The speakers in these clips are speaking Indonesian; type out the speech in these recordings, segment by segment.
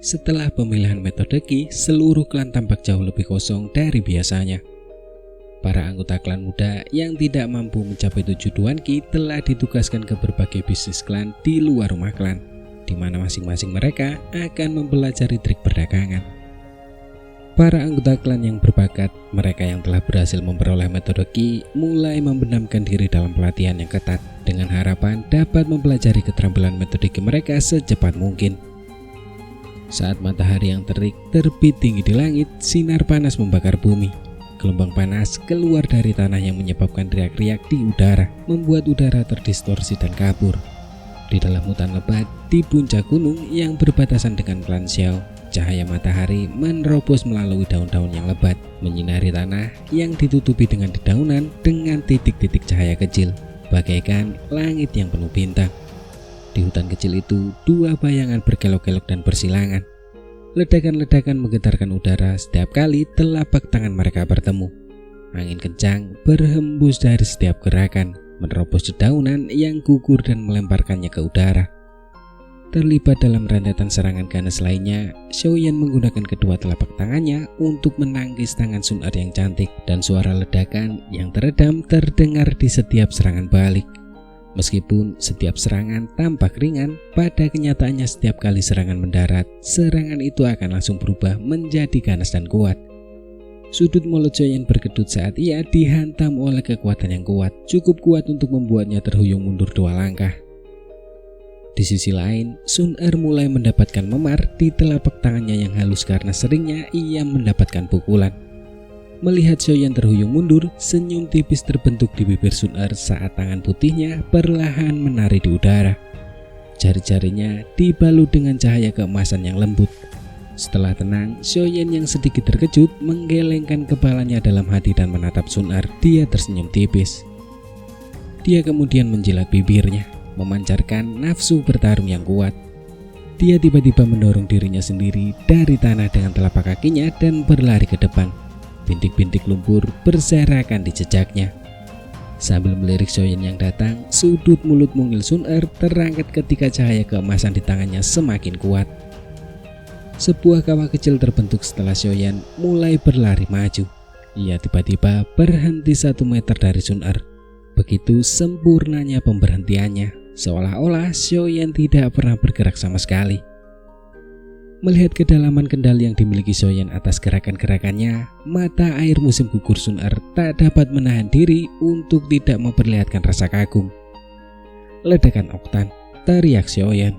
Setelah pemilihan metode Ki, seluruh klan tampak jauh lebih kosong dari biasanya. Para anggota klan muda yang tidak mampu mencapai tujuan Ki telah ditugaskan ke berbagai bisnis klan di luar rumah klan, di mana masing-masing mereka akan mempelajari trik perdagangan. Para anggota klan yang berbakat, mereka yang telah berhasil memperoleh metode Ki, mulai membenamkan diri dalam pelatihan yang ketat dengan harapan dapat mempelajari keterampilan metode Ki mereka secepat mungkin. Saat matahari yang terik terbit tinggi di langit, sinar panas membakar bumi. Gelombang panas keluar dari tanah yang menyebabkan riak-riak di udara, membuat udara terdistorsi dan kabur. Di dalam hutan lebat, di puncak gunung yang berbatasan dengan klan Xiao, cahaya matahari menerobos melalui daun-daun yang lebat, menyinari tanah yang ditutupi dengan dedaunan dengan titik-titik cahaya kecil, bagaikan langit yang penuh bintang. Di hutan kecil itu, dua bayangan berkelok-kelok dan bersilangan. Ledakan-ledakan menggetarkan udara setiap kali telapak tangan mereka bertemu. Angin kencang berhembus dari setiap gerakan, menerobos dedaunan yang gugur dan melemparkannya ke udara. Terlibat dalam rentetan serangan ganas lainnya, Xiaoyan menggunakan kedua telapak tangannya untuk menangkis tangan Sun Er yang cantik, dan suara ledakan yang teredam terdengar di setiap serangan balik. Meskipun setiap serangan tampak ringan, pada kenyataannya setiap kali serangan mendarat, serangan itu akan langsung berubah menjadi ganas dan kuat. Sudut mulut Xiaoyan berkedut saat ia dihantam oleh kekuatan yang kuat, cukup kuat untuk membuatnya terhuyung mundur 2 langkah. Di sisi lain, Sun Er mulai mendapatkan memar di telapak tangannya yang halus karena seringnya ia mendapatkan pukulan. Melihat Xiaoyan terhuyung mundur, senyum tipis terbentuk di bibir Sun Er saat tangan putihnya perlahan menari di udara. Jari-jarinya dibalut dengan cahaya keemasan yang lembut. Setelah tenang, Xiaoyan yang sedikit terkejut menggelengkan kepalanya dalam hati dan menatap Sun Er. Dia tersenyum tipis. Dia kemudian menjilat bibirnya, memancarkan nafsu bertarung yang kuat. Dia tiba-tiba mendorong dirinya sendiri dari tanah dengan telapak kakinya dan berlari ke depan. Bintik-bintik lumpur berserakan di jejaknya. Sambil melirik Xiaoyan yang datang, sudut mulut mungil Sun Er terangkat ketika cahaya keemasan di tangannya semakin kuat. Sebuah kawah kecil terbentuk setelah Xiaoyan mulai berlari maju. Ia tiba-tiba berhenti 1 meter dari Sun Er. Begitu sempurnanya pemberhentiannya, seolah-olah Xiaoyan tidak pernah bergerak sama sekali. Melihat kedalaman kendali yang dimiliki Xiaoyan atas gerakan-gerakannya, mata air musim gugur Sun Er tak dapat menahan diri untuk tidak memperlihatkan rasa kagum. Ledakan oktan, teriak Xiaoyan.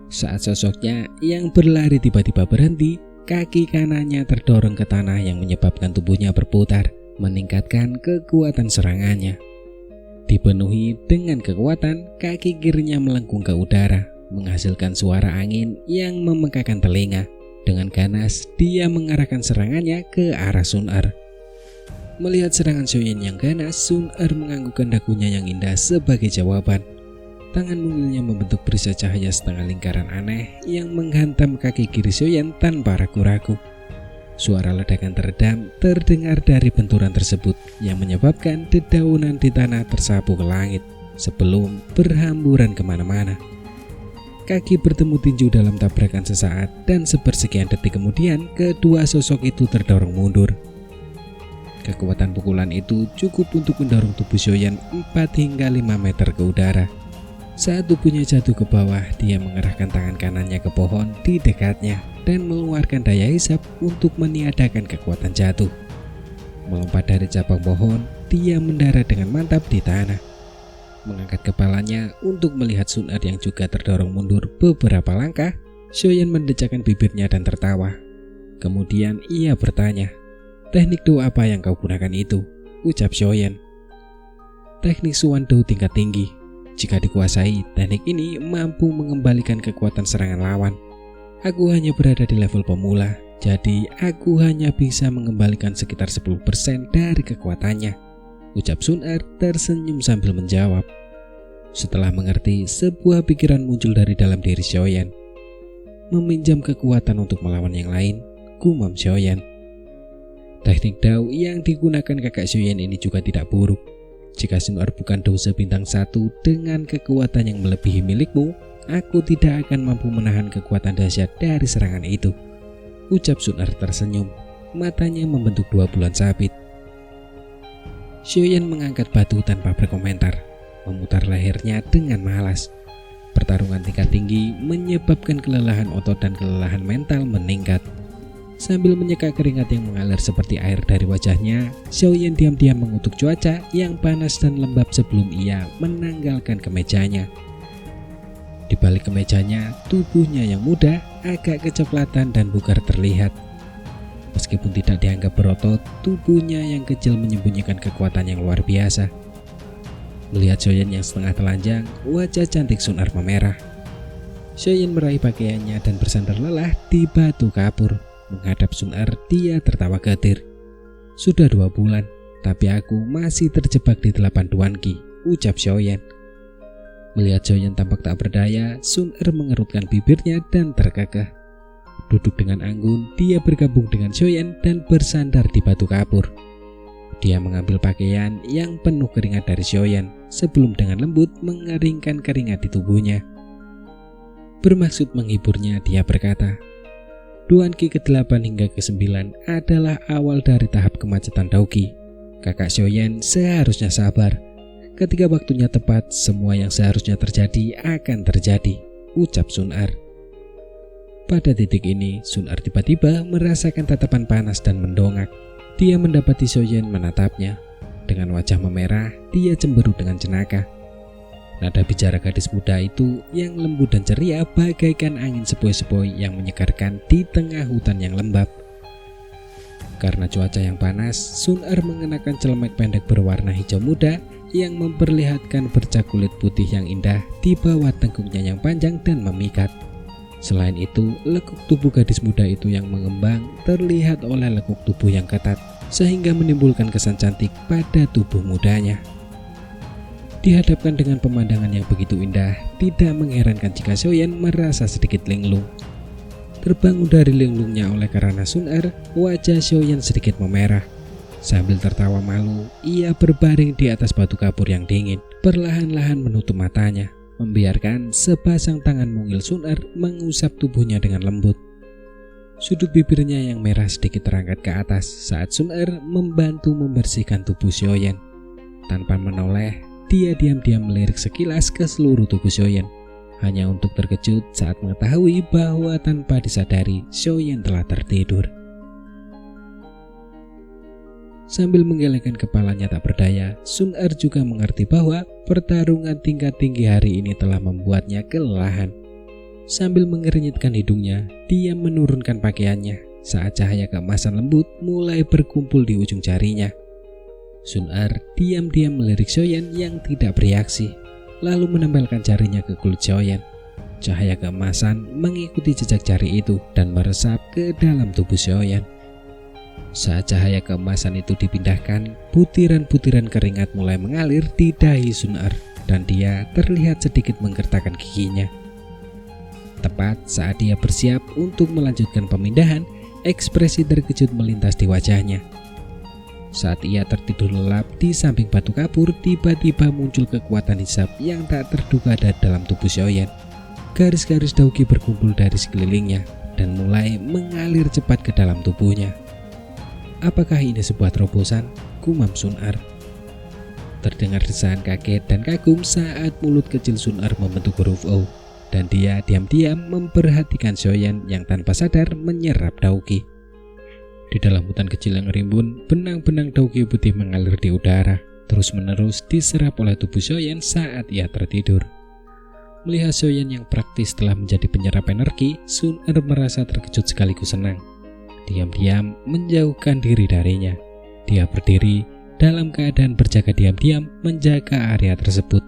Saat sosoknya yang berlari tiba-tiba berhenti, kaki kanannya terdorong ke tanah yang menyebabkan tubuhnya berputar, meningkatkan kekuatan serangannya. Dipenuhi dengan kekuatan, kaki kirinya melengkung ke udara, menghasilkan suara angin yang memekakan telinga. Dengan ganas, dia mengarahkan serangannya ke arah Sun Er. Melihat serangan Xiaoyan yang ganas, Sun Er menganggukkan dagunya yang indah sebagai jawaban. Tangan mungilnya membentuk perisai cahaya setengah lingkaran aneh yang menghantam kaki kiri Xiaoyan tanpa ragu-ragu. Suara ledakan teredam terdengar dari benturan tersebut yang menyebabkan dedaunan di tanah tersapu ke langit sebelum berhamburan kemana-mana. Kaki bertemu tinju dalam tabrakan sesaat, dan sepersekian detik kemudian kedua sosok itu terdorong mundur. Kekuatan pukulan itu cukup untuk mendorong tubuh Xiaoyan 4 hingga 5 meter ke udara. Saat tubuhnya jatuh ke bawah, dia mengerahkan tangan kanannya ke pohon di dekatnya dan mengeluarkan daya hisap untuk meniadakan kekuatan jatuh. Melompat dari cabang pohon, dia mendarat dengan mantap di tanah. Mengangkat kepalanya untuk melihat Sun Er yang juga terdorong mundur beberapa langkah, Xiaoyan mendecakkan bibirnya dan tertawa. Kemudian ia bertanya, "Teknik Do apa yang kau gunakan itu?" ucap Xiaoyan. "Teknik Suan Do tingkat tinggi. Jika dikuasai, teknik ini mampu mengembalikan kekuatan serangan lawan. Aku hanya berada di level pemula, jadi aku hanya bisa mengembalikan sekitar 10% dari kekuatannya," ucap Sun Er tersenyum sambil menjawab. Setelah mengerti, sebuah pikiran muncul dari dalam diri Xiaoyan. "Meminjam kekuatan untuk melawan yang lain," gumam Xiaoyan. Teknik Dao yang digunakan kakak Xiaoyan ini juga tidak buruk. Jika Sun-er bukan Dose bintang 1 dengan kekuatan yang melebihi milikmu, aku tidak akan mampu menahan kekuatan dahsyat dari serangan itu. Ucap Sun-er tersenyum, matanya membentuk 2 bulan sabit. Xiaoyan mengangkat batu tanpa berkomentar, memutar lehernya dengan malas. Pertarungan tingkat tinggi menyebabkan kelelahan otot dan kelelahan mental meningkat. Sambil menyeka keringat yang mengalir seperti air dari wajahnya, Xiaoyan diam-diam mengutuk cuaca yang panas dan lembab sebelum ia menanggalkan kemejanya. Di balik kemejanya, tubuhnya yang muda, agak kecoklatan dan bugar terlihat. Meskipun tidak dianggap berotot, tubuhnya yang kecil menyembunyikan kekuatan yang luar biasa. Melihat Xiaoyan yang setengah telanjang, wajah cantik Sun-er memerah. Xiaoyan meraih pakaiannya dan bersandar lelah di batu kapur. Menghadap Sun-er, dia tertawa getir. Sudah 2 bulan, tapi aku masih terjebak di 8 Duan Qi, ucap Xiaoyan. Melihat Xiaoyan tampak tak berdaya, Sun-er mengerutkan bibirnya dan terkekeh. Duduk dengan anggun, dia bergabung dengan Xiaoyan dan bersandar di batu kapur. Dia mengambil pakaian yang penuh keringat dari Xiaoyan sebelum dengan lembut mengeringkan keringat di tubuhnya. Bermaksud menghiburnya, dia berkata, Duan Qi ke-8 hingga ke-9 adalah awal dari tahap kemacetan Daoqi. Kakak Xiaoyan seharusnya sabar. Ketika waktunya tepat, semua yang seharusnya terjadi akan terjadi, ucap Sun-er. Pada titik ini, Sun-er tiba-tiba merasakan tatapan panas dan mendongak. Dia mendapati Xiaoyan menatapnya. Dengan wajah memerah, dia cemberut dengan jenaka. Nada bicara gadis muda itu yang lembut dan ceria bagaikan angin sepoi-sepoi yang menyegarkan di tengah hutan yang lembab. Karena cuaca yang panas, Sun-er mengenakan celemek pendek berwarna hijau muda yang memperlihatkan bercak kulit putih yang indah di bawah tengkuknya yang panjang dan memikat. Selain itu, lekuk tubuh gadis muda itu yang mengembang terlihat oleh lekuk tubuh yang ketat, sehingga menimbulkan kesan cantik pada tubuh mudanya. Dihadapkan dengan pemandangan yang begitu indah, tidak mengherankan jika Xiaoyan merasa sedikit linglung. Terbangun dari linglungnya oleh karena Sun-er, wajah Xiaoyan sedikit memerah. Sambil tertawa malu, ia berbaring di atas batu kapur yang dingin, perlahan-lahan menutup matanya, membiarkan sepasang tangan mungil Sun-er mengusap tubuhnya dengan lembut. Sudut bibirnya yang merah sedikit terangkat ke atas saat Sun-er membantu membersihkan tubuh Xiaoyan. Tanpa menoleh, dia diam-diam melirik sekilas ke seluruh tubuh Xiaoyan, hanya untuk terkejut saat mengetahui bahwa tanpa disadari Xiaoyan telah tertidur. Sambil menggelengkan kepalanya tak berdaya, Sun-er juga mengerti bahwa pertarungan tingkat tinggi hari ini telah membuatnya kelelahan. Sambil mengernyitkan hidungnya, dia menurunkan pakaiannya saat cahaya keemasan lembut mulai berkumpul di ujung jarinya. Sun-er diam-diam melirik Xiaoyan yang tidak bereaksi, lalu menempelkan jarinya ke kulit Xiaoyan. Cahaya keemasan mengikuti jejak jari itu dan meresap ke dalam tubuh Xiaoyan. Saat cahaya keemasan itu dipindahkan, butiran-butiran keringat mulai mengalir di dahi Sun-er dan dia terlihat sedikit menggertakkan giginya. Tepat saat dia bersiap untuk melanjutkan pemindahan, ekspresi terkejut melintas di wajahnya. Saat ia tertidur lelap di samping batu kapur, tiba-tiba muncul kekuatan hisab yang tak terduga dari dalam tubuh Xiaoyan. Garis-garis Daoqi berkumpul dari sekelilingnya dan mulai mengalir cepat ke dalam tubuhnya. Apakah ini sebuah terobosan? Gumam Sun-er. Terdengar desahan kaget dan kagum saat mulut kecil Sun-er membentuk huruf O, dan dia diam-diam memperhatikan Xiaoyan yang tanpa sadar menyerap Daoqi. Di dalam hutan kecil yang rimbun, benang-benang Daoqi putih mengalir di udara, terus-menerus diserap oleh tubuh Xiaoyan saat ia tertidur. Melihat Xiaoyan yang praktis telah menjadi penyerap energi, Sun-er merasa terkejut sekaligus senang. Diam-diam menjauhkan diri darinya. Dia berdiri dalam keadaan berjaga diam-diam menjaga area tersebut.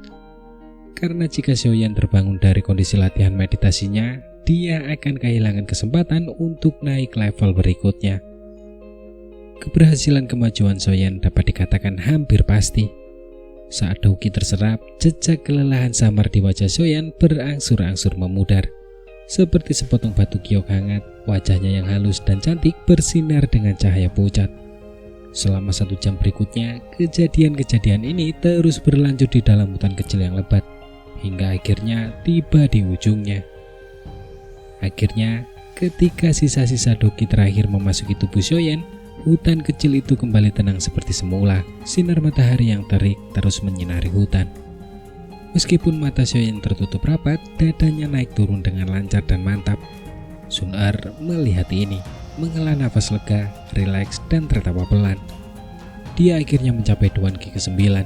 Karena jika Xiaoyan terbangun dari kondisi latihan meditasinya, dia akan kehilangan kesempatan untuk naik level berikutnya. Keberhasilan kemajuan Xiaoyan dapat dikatakan hampir pasti. Saat Daoqi terserap, jejak kelelahan samar di wajah Xiaoyan berangsur-angsur memudar. Seperti sepotong batu giok hangat, wajahnya yang halus dan cantik bersinar dengan cahaya pucat. Selama 1 jam berikutnya, kejadian-kejadian ini terus berlanjut di dalam hutan kecil yang lebat, hingga akhirnya tiba di ujungnya. Akhirnya, ketika sisa-sisa Doki terakhir memasuki tubuh Shoyen, hutan kecil itu kembali tenang seperti semula. Sinar matahari yang terik terus menyinari hutan. Meskipun mata Shoyen tertutup rapat, dadanya naik turun dengan lancar dan mantap. Sun-er melihat ini, menghela nafas lega, rileks, dan tertawa pelan. Dia akhirnya mencapai Duan Ki ke-9.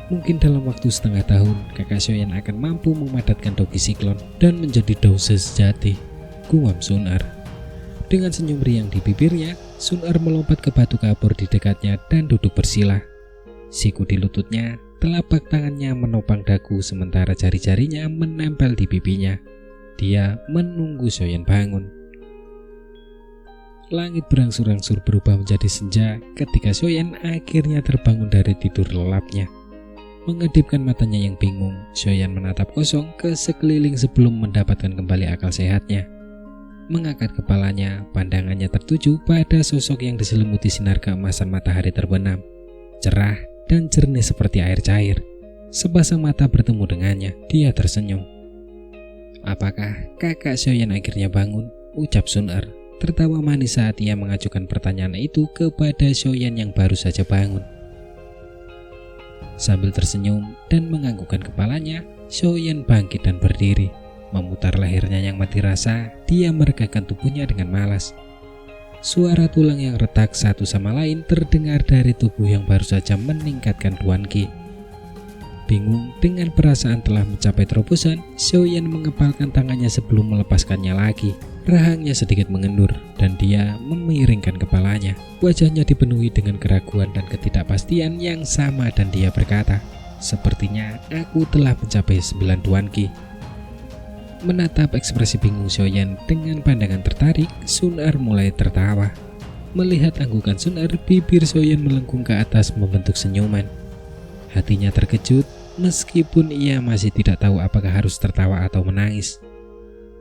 Mungkin dalam waktu setengah tahun, kakak Shoyen akan mampu memadatkan Doki Siklon dan menjadi Dose sejati, gumam Sun-er. Dengan senyum riang di bibirnya, Sun-er melompat ke batu kapur di dekatnya dan duduk bersila. Siku di lututnya, telapak tangannya menopang dagu sementara jari-jarinya menempel di pipinya. Dia menunggu Shoyen bangun. Langit berangsur-angsur berubah menjadi senja ketika Shoyen akhirnya terbangun dari tidur lelapnya. Mengedipkan matanya yang bingung, Shoyen menatap kosong ke sekeliling sebelum mendapatkan kembali akal sehatnya. Mengangkat kepalanya, pandangannya tertuju pada sosok yang diselimuti sinar keemasan matahari terbenam, cerah dan jernih seperti air cair. Sepasang mata bertemu dengannya, dia tersenyum. "Apakah kakak Shoyen akhirnya bangun?" ucap Sun-er, tertawa manis saat ia mengajukan pertanyaan itu kepada Shoyen yang baru saja bangun. Sambil tersenyum dan menganggukkan kepalanya, Shoyen bangkit dan berdiri. Memutar lehernya yang mati rasa, dia meregangkan tubuhnya dengan malas. Suara tulang yang retak satu sama lain terdengar dari tubuh yang baru saja meningkatkan Duan Ki. Bingung dengan perasaan telah mencapai terobosan, Shoyen mengepalkan tangannya sebelum melepaskannya lagi. Rahangnya sedikit mengendur dan dia memiringkan kepalanya. Wajahnya dipenuhi dengan keraguan dan ketidakpastian yang sama dan dia berkata, "Sepertinya aku telah mencapai 9 Duan Ki." Menatap ekspresi bingung Shoyen dengan pandangan tertarik, Sun-er mulai tertawa. Melihat anggukan Sun-er, bibir Shoyen melengkung ke atas membentuk senyuman. Hatinya terkejut meskipun ia masih tidak tahu apakah harus tertawa atau menangis.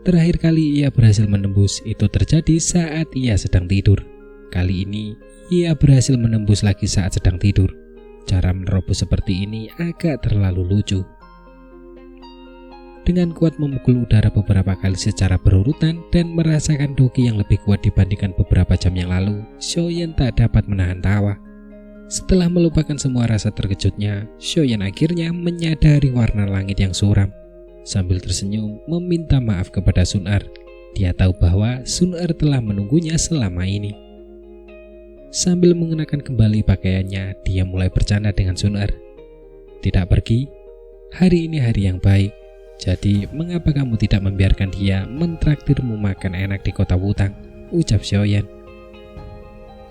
Terakhir kali ia berhasil menembus itu terjadi saat ia sedang tidur. Kali ini ia berhasil menembus lagi saat sedang tidur. Cara menerobos seperti ini agak terlalu lucu. Dengan kuat memukul udara beberapa kali secara berurutan dan merasakan Doki yang lebih kuat dibandingkan beberapa jam yang lalu, Shoyen tak dapat menahan tawa. Setelah melupakan semua rasa terkejutnya, Shoyen akhirnya menyadari warna langit yang suram. Sambil tersenyum meminta maaf kepada Sun-er. Dia tahu bahwa Sun-er telah menunggunya selama ini. Sambil mengenakan kembali pakaiannya, dia mulai bercanda dengan Sun-er. "Tidak pergi? Hari ini hari yang baik. Jadi mengapa kamu tidak membiarkan dia mentraktirmu makan enak di kota Wutang?" ucap Shoyen.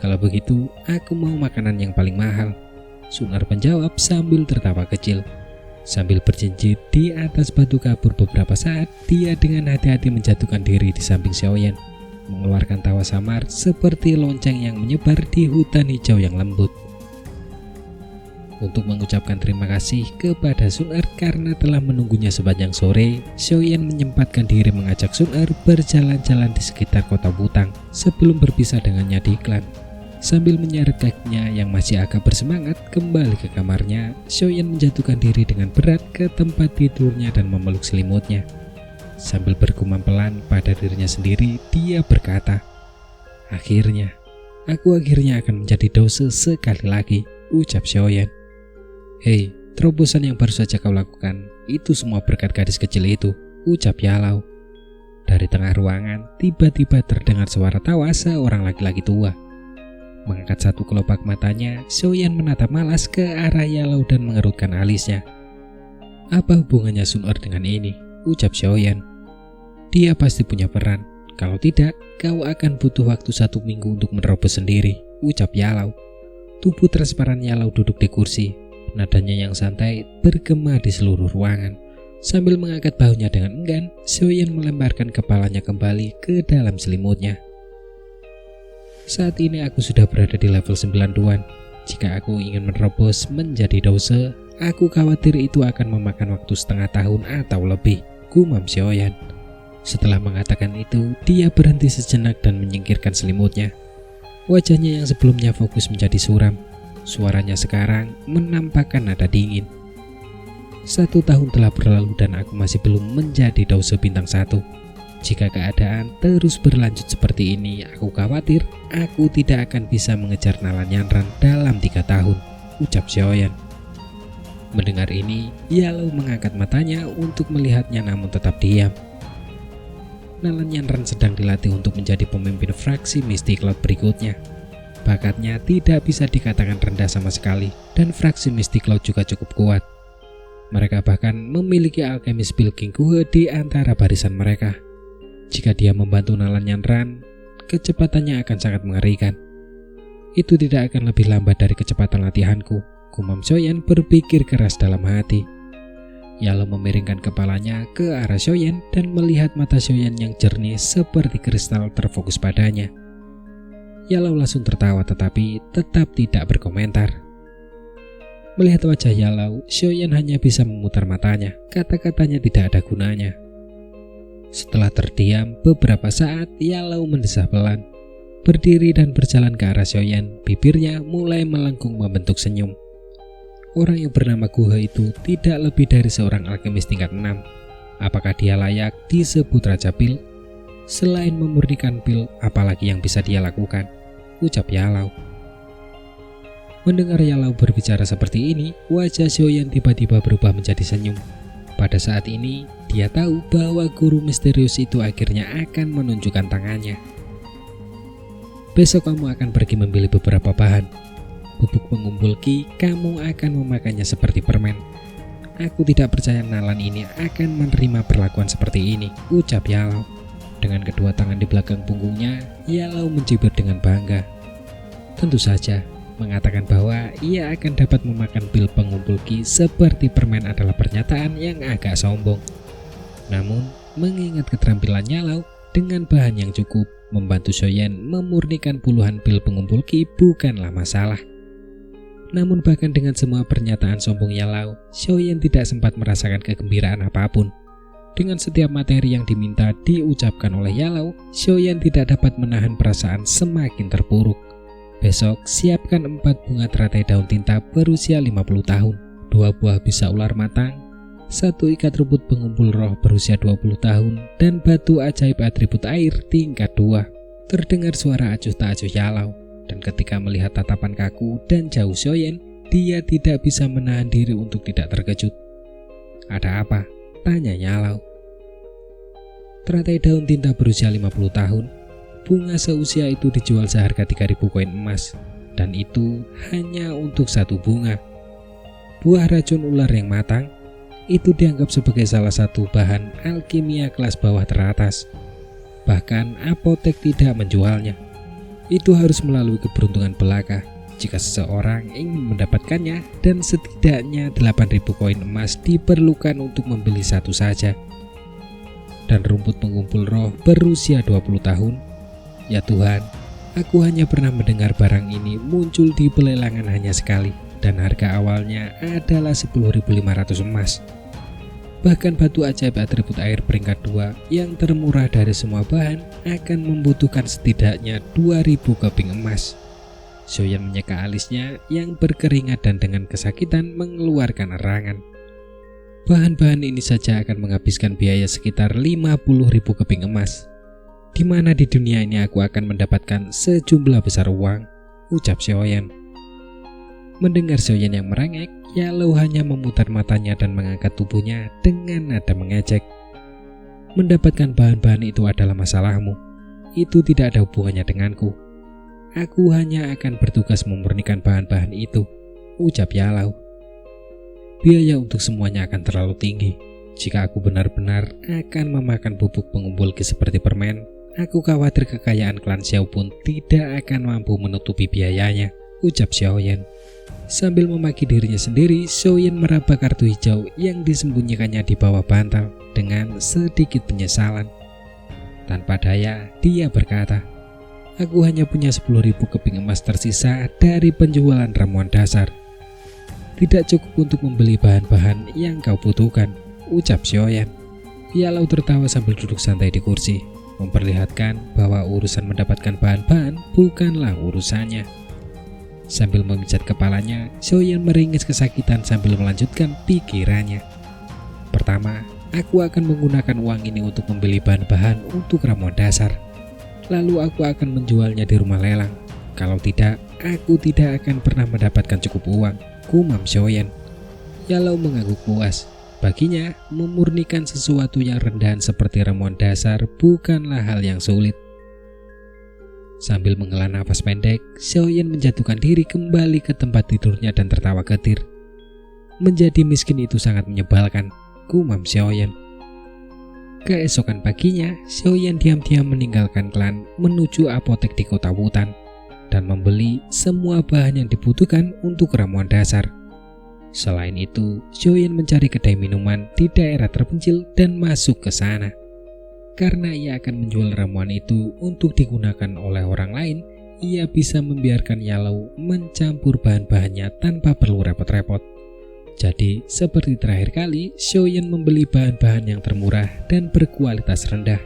"Kalau begitu, aku mau makanan yang paling mahal," Sun-er menjawab sambil tertawa kecil. Sambil berjinjit di atas batu kapur beberapa saat, dia dengan hati-hati menjatuhkan diri di samping Shoyen, mengeluarkan tawa samar seperti lonceng yang menyebar di hutan hijau yang lembut. Untuk mengucapkan terima kasih kepada Sun-er karena telah menunggunya sepanjang sore, Shoyen menyempatkan diri mengajak Sun-er berjalan-jalan di sekitar kota Wutang sebelum berpisah dengannya di klan. Sambil menyeret kakinya yang masih agak bersemangat kembali ke kamarnya, Shoyen menjatuhkan diri dengan berat ke tempat tidurnya dan memeluk selimutnya. Sambil bergumam pelan pada dirinya sendiri, dia berkata, "Akhirnya, aku akhirnya akan menjadi Dose sekali lagi," ucap Shoyen. "Hei, terobosan yang baru saja kau lakukan, itu semua berkat gadis kecil itu," ucap Yalau. Dari tengah ruangan, tiba-tiba terdengar suara tawa seorang laki-laki tua. Mengangkat satu kelopak matanya, Shoyen menatap malas ke arah Yalau dan mengerutkan alisnya. "Apa hubungannya Sun-er dengan ini?" ucap Shoyen. "Dia pasti punya peran. Kalau tidak, kau akan butuh waktu 1 minggu untuk menerobos sendiri," ucap Yalau. Tubuh transparan Yalau duduk di kursi. Nadanya yang santai bergema di seluruh ruangan. Sambil mengangkat bahunya dengan enggan, Shoyen melemparkan kepalanya kembali ke dalam selimutnya. "Saat ini aku sudah berada di level 9 Duan. Jika aku ingin menerobos menjadi Dose, aku khawatir itu akan memakan waktu setengah tahun atau lebih," gumam Shoyen. Setelah mengatakan itu, dia berhenti sejenak dan menyingkirkan selimutnya. Wajahnya yang sebelumnya fokus menjadi suram. Suaranya sekarang menampakkan nada dingin. 1 tahun telah berlalu dan aku masih belum menjadi Dause bintang 1. Jika keadaan terus berlanjut seperti ini, aku khawatir aku tidak akan bisa mengejar Nalan Yanran dalam 3 tahun, ucap Xiaoyan. Mendengar ini, Yalou mengangkat matanya untuk melihatnya namun tetap diam. Nalan Yanran sedang dilatih untuk menjadi pemimpin fraksi Misty Cloud berikutnya. Bakatnya tidak bisa dikatakan rendah sama sekali dan fraksi Misty Cloud juga cukup kuat. Mereka bahkan memiliki alkemis Pil King Kuhe di antara barisan mereka. Jika dia membantu Nalan Yanran, kecepatannya akan sangat mengerikan. Itu tidak akan lebih lambat dari kecepatan latihanku, gumam Xiaoyan berpikir keras dalam hati. Yalou memiringkan kepalanya ke arah Xiaoyan dan melihat mata Xiaoyan yang jernih seperti kristal terfokus padanya. Yalou langsung tertawa tetapi tetap tidak berkomentar. Melihat wajah Yalou, Xiaoyan hanya bisa memutar matanya, kata-katanya tidak ada gunanya. Setelah terdiam beberapa saat, Yalou mendesah pelan, berdiri dan berjalan ke arah Xiaoyan. Bibirnya mulai melengkung membentuk senyum. Orang yang bernama Guhe itu tidak lebih dari seorang alkemis tingkat 6. Apakah dia layak disebut Raja Pil? Selain memurnikan pil, apalagi yang bisa dia lakukan? Ucap Yalou. Mendengar Yalou berbicara seperti ini, wajah Xiaoyan tiba-tiba berubah menjadi senyum. Pada saat ini, dia tahu bahwa guru misterius itu akhirnya akan menunjukkan tangannya. Besok kamu akan pergi memilih beberapa bahan. Bubuk pengumpul ki, kamu akan memakannya seperti permen. Aku tidak percaya Nalan ini akan menerima perlakuan seperti ini, ucap Yalou. Dengan kedua tangan di belakang punggungnya, Yalou mencibir dengan bangga. Tentu saja, mengatakan bahwa ia akan dapat memakan pil pengumpul ki seperti permen adalah pernyataan yang agak sombong. Namun, mengingat keterampilan Yalou dengan bahan yang cukup, membantu Xiaoyan memurnikan puluhan pil pengumpul ki bukanlah masalah. Namun bahkan dengan semua pernyataan sombong Yalou, Xiaoyan tidak sempat merasakan kegembiraan apapun. Dengan setiap materi yang diminta diucapkan oleh Yalou, Xiaoyan tidak dapat menahan perasaan semakin terpuruk. Besok, siapkan 4 bunga teratai daun tinta berusia 50 tahun, 2 buah bisa ular matang, 1 ikat rumput pengumpul roh berusia 20 tahun, dan batu ajaib atribut air tingkat 2. Terdengar suara acuh tak acuh Yalou, dan ketika melihat tatapan kaku dan jauh Xiaoyan, dia tidak bisa menahan diri untuk tidak terkejut. Ada apa? Tanya Yalou. Teratai daun tinta berusia 50 tahun. Bunga seusia itu dijual seharga 3.000 koin emas, dan itu hanya untuk 1 bunga. Buah racun ular yang matang itu dianggap sebagai salah satu bahan alkimia kelas bawah teratas. Bahkan apotek tidak menjualnya. Itu harus melalui keberuntungan belaka jika seseorang ingin mendapatkannya, dan setidaknya 8.000 koin emas diperlukan untuk membeli satu saja. Dan rumput pengumpul roh berusia 20 tahun. Ya Tuhan, aku hanya pernah mendengar barang ini muncul di pelelangan hanya sekali, dan harga awalnya adalah 10.500 emas. Bahkan batu ajaib atribut air peringkat 2 yang termurah dari semua bahan akan membutuhkan setidaknya 2.000 keping emas. Xiaoyan menyeka alisnya yang berkeringat dan dengan kesakitan mengeluarkan erangan. Bahan-bahan ini saja akan menghabiskan biaya sekitar 50.000 keping emas. Di mana di dunia ini aku akan mendapatkan sejumlah besar uang, ucap Xiaoyan. Mendengar Xiaoyan yang merengek, Yalou hanya memutar matanya dan mengangkat tubuhnya dengan nada mengejek. Mendapatkan bahan-bahan itu adalah masalahmu. Itu tidak ada hubungannya denganku. Aku hanya akan bertugas memurnikan bahan-bahan itu, ucap Yalou. Biaya untuk semuanya akan terlalu tinggi. Jika aku benar-benar akan memakan bubuk pengumpul ki seperti permen, aku khawatir kekayaan klan Xiao pun tidak akan mampu menutupi biayanya, ucap Xiaoyan. Sambil memaki dirinya sendiri, Xiaoyan meraba kartu hijau yang disembunyikannya di bawah bantal dengan sedikit penyesalan. Tanpa daya, dia berkata, "Aku hanya punya 10.000 keping emas tersisa dari penjualan ramuan dasar. Tidak cukup untuk membeli bahan-bahan yang kau butuhkan," ucap Xiaoyan. Yalou tertawa sambil duduk santai di kursi. memperlihatkan bahwa urusan mendapatkan bahan-bahan bukanlah urusannya. Sambil memijat kepalanya, Xiaoyan meringis kesakitan sambil melanjutkan pikirannya. Pertama, aku akan menggunakan uang ini untuk membeli bahan-bahan untuk ramuan dasar. Lalu aku akan menjualnya di rumah lelang. Kalau tidak, aku tidak akan pernah mendapatkan cukup uang, gumam Xiaoyan. Yalou mengangguk puas. Baginya, memurnikan sesuatu yang rendahan seperti ramuan dasar bukanlah hal yang sulit. Sambil menghela nafas pendek, Xiaoyan menjatuhkan diri kembali ke tempat tidurnya dan tertawa getir. Menjadi miskin itu sangat menyebalkan, gumam Xiaoyan. Keesokan paginya, Xiaoyan diam-diam meninggalkan klan menuju apotek di kota Wutan dan membeli semua bahan yang dibutuhkan untuk ramuan dasar. Selain itu, Xiaoyan mencari kedai minuman di daerah terpencil dan masuk ke sana. Karena ia akan menjual ramuan itu untuk digunakan oleh orang lain, ia bisa membiarkan Yalou mencampur bahan-bahannya tanpa perlu repot-repot. Jadi, seperti terakhir kali, Xiaoyan membeli bahan-bahan yang termurah dan berkualitas rendah.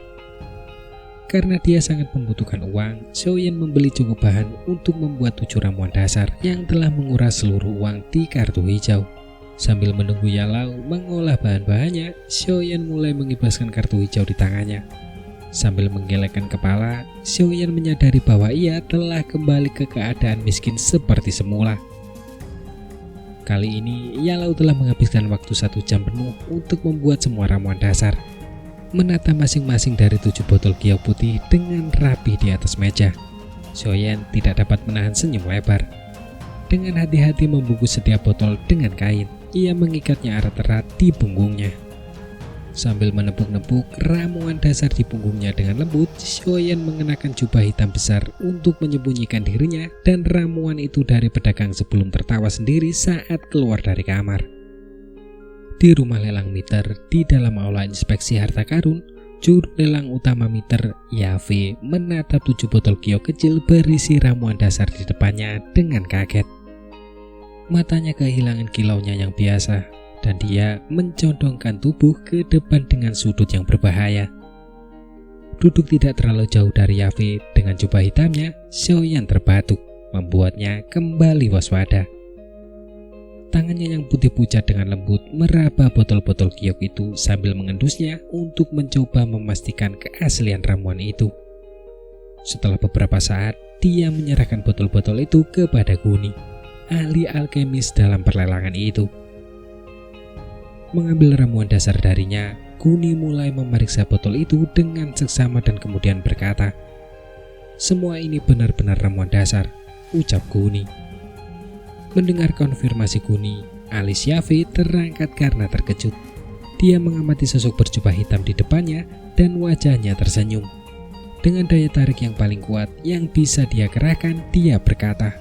Karena dia sangat membutuhkan uang, Xiaoyan membeli cukup bahan untuk membuat 7 ramuan dasar yang telah menguras seluruh uang di kartu hijau. Sambil menunggu Yalou mengolah bahan-bahannya, Xiaoyan mulai mengibaskan kartu hijau di tangannya. Sambil menggelengkan kepala, Xiaoyan menyadari bahwa ia telah kembali ke keadaan miskin seperti semula. Kali ini, Yalou telah menghabiskan waktu 1 jam penuh untuk membuat semua ramuan dasar. Menata masing-masing dari 7 botol giok putih dengan rapi di atas meja. Xiaoyan tidak dapat menahan senyum lebar. Dengan hati-hati membungkus setiap botol dengan kain, ia mengikatnya erat-erat di punggungnya. Sambil menepuk-nepuk ramuan dasar di punggungnya dengan lembut, Xiaoyan mengenakan jubah hitam besar untuk menyembunyikan dirinya dan ramuan itu dari pedagang sebelum tertawa sendiri saat keluar dari kamar. Di rumah lelang meter di dalam aula inspeksi harta karun, juru lelang utama meter, Yafei, menatap 7 botol giok kecil berisi ramuan dasar di depannya dengan kaget. Matanya kehilangan kilaunya yang biasa, dan dia mencondongkan tubuh ke depan dengan sudut yang berbahaya. Duduk tidak terlalu jauh dari Yafei dengan jubah hitamnya, Xiaoyan terbatuk, membuatnya kembali waspada. Tangannya yang putih pucat dengan lembut meraba botol-botol giok itu sambil mengendusnya untuk mencoba memastikan keaslian ramuan itu. Setelah beberapa saat, dia menyerahkan botol-botol itu kepada Guni, ahli alkemis dalam perlelangan itu. Mengambil ramuan dasar darinya, Guni mulai memeriksa botol itu dengan seksama dan kemudian berkata, "Semua ini benar-benar ramuan dasar," ucap Guni. Mendengar konfirmasi Guni, alis Yafei terangkat karena terkejut. Dia mengamati sosok berjubah hitam di depannya dan wajahnya tersenyum. Dengan daya tarik yang paling kuat yang bisa dia kerahkan, dia berkata,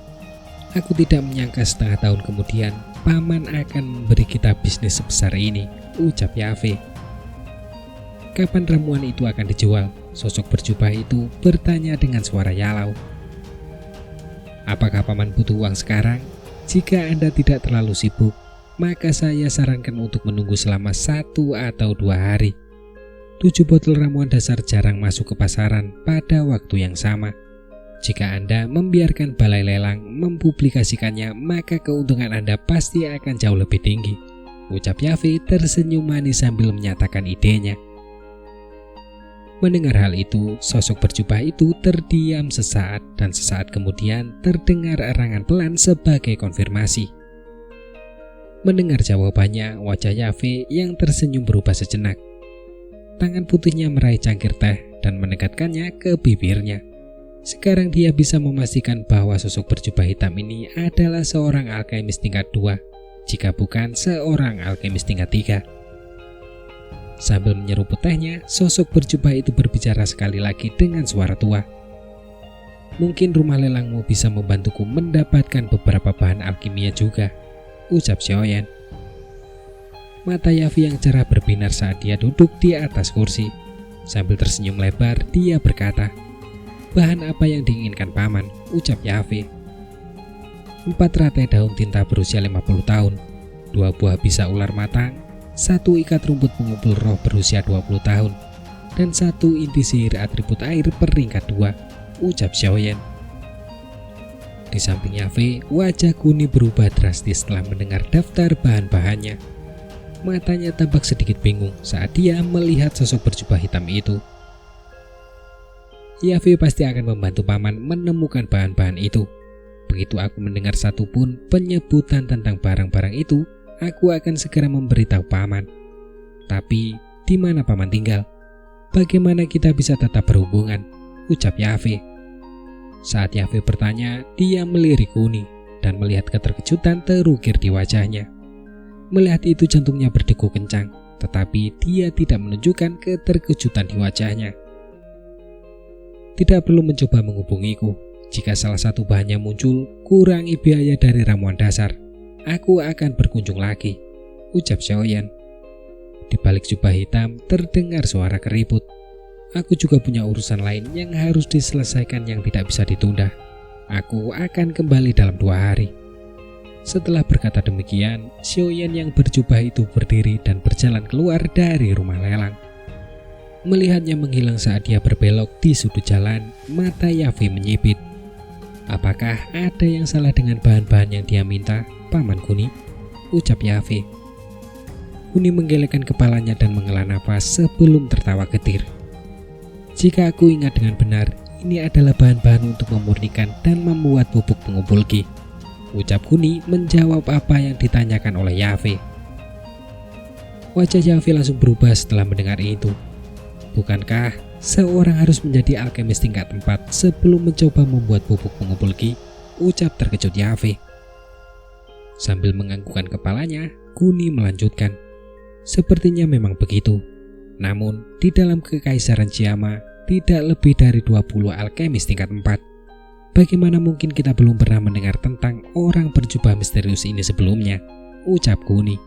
"Aku tidak menyangka setengah tahun kemudian paman akan memberi kita bisnis sebesar ini," ucap Yafei. "Kapan ramuan itu akan dijual?" Sosok berjubah itu bertanya dengan suara Yalou. "Apakah paman butuh uang sekarang? Jika Anda tidak terlalu sibuk, maka saya sarankan untuk menunggu selama 1 atau 2 hari. 7 botol ramuan dasar jarang masuk ke pasaran pada waktu yang sama. Jika Anda membiarkan balai lelang mempublikasikannya, maka keuntungan Anda pasti akan jauh lebih tinggi," ucap Yafei tersenyum manis sambil menyatakan idenya. Mendengar hal itu, sosok berjubah itu terdiam sesaat dan sesaat kemudian terdengar erangan pelan sebagai konfirmasi. Mendengar jawabannya, wajah Yafei yang tersenyum berubah sejenak. Tangan putihnya meraih cangkir teh dan mendekatkannya ke bibirnya. Sekarang dia bisa memastikan bahwa sosok berjubah hitam ini adalah seorang alkemis tingkat 2, jika bukan seorang alkemis tingkat 3. Sambil menyeruput tehnya, sosok berjubah itu berbicara sekali lagi dengan suara tua. "Mungkin rumah lelangmu bisa membantuku mendapatkan beberapa bahan alkimia juga," ucap Xiaoyan. Mata Yafei yang cerah berbinar saat dia duduk di atas kursi. Sambil tersenyum lebar, dia berkata, "Bahan apa yang diinginkan paman?" ucap Yafei. 4 rantai daun tinta berusia 50 tahun, 2 buah bisa ular matang, 1 ikat rumput pengumpul roh berusia 20 tahun, dan 1 inti sihir atribut air peringkat 2, ucap Xiaoyan. Di samping Yafe, wajah Kuni berubah drastis setelah mendengar daftar bahan-bahannya. Matanya tampak sedikit bingung saat dia melihat sosok berjubah hitam itu. Yafe pasti akan membantu paman menemukan bahan-bahan itu. Begitu aku mendengar satupun penyebutan tentang barang-barang itu, aku akan segera memberitahu paman. Tapi, di mana paman tinggal? Bagaimana kita bisa tetap berhubungan? Ucap Yafe. Saat Yafe bertanya, dia melirik Kuni dan melihat keterkejutan terukir di wajahnya. Melihat itu jantungnya berdegup kencang, tetapi dia tidak menunjukkan keterkejutan di wajahnya. Tidak perlu mencoba menghubungiku. Jika salah satu bahannya muncul, kurangi biaya dari ramuan dasar. Aku akan berkunjung lagi, ucap Xiaoyan. Di balik jubah hitam terdengar suara keriput. Aku juga punya urusan lain yang harus diselesaikan yang tidak bisa ditunda. Aku akan kembali dalam 2 hari. Setelah berkata demikian, Xiaoyan yang berjubah itu berdiri dan berjalan keluar dari rumah lelang. Melihatnya menghilang saat dia berbelok di sudut jalan, mata Yafe menyipit. Apakah ada yang salah dengan bahan-bahan yang dia minta, Paman Kuni? Ucap Yafe. Kuni menggelengkan kepalanya dan menghela nafas sebelum tertawa getir. Jika aku ingat dengan benar, ini adalah bahan-bahan untuk memurnikan dan membuat pupuk pengumpul Qi. Ucap Kuni menjawab apa yang ditanyakan oleh Yafe. Wajah Yafe langsung berubah setelah mendengar itu. Bukankah seorang harus menjadi alkemis tingkat 4 sebelum mencoba membuat pupuk pengumpul Qi? Ucap terkejut Yafe. Sambil menganggukkan kepalanya, Kuni melanjutkan. Sepertinya memang begitu. Namun, di dalam kekaisaran Xiama, tidak lebih dari 20 alkemis tingkat 4. Bagaimana mungkin kita belum pernah mendengar tentang orang berjubah misterius ini sebelumnya? Ucap Kuni.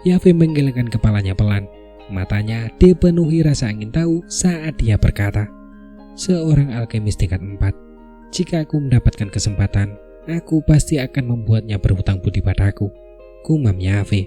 Yafe menggelengkan kepalanya pelan. Matanya dipenuhi rasa ingin tahu saat dia berkata, seorang alkemis tingkat 4. Jika aku mendapatkan kesempatan, aku pasti akan membuatnya berhutang budi padaku, gumam Yafe.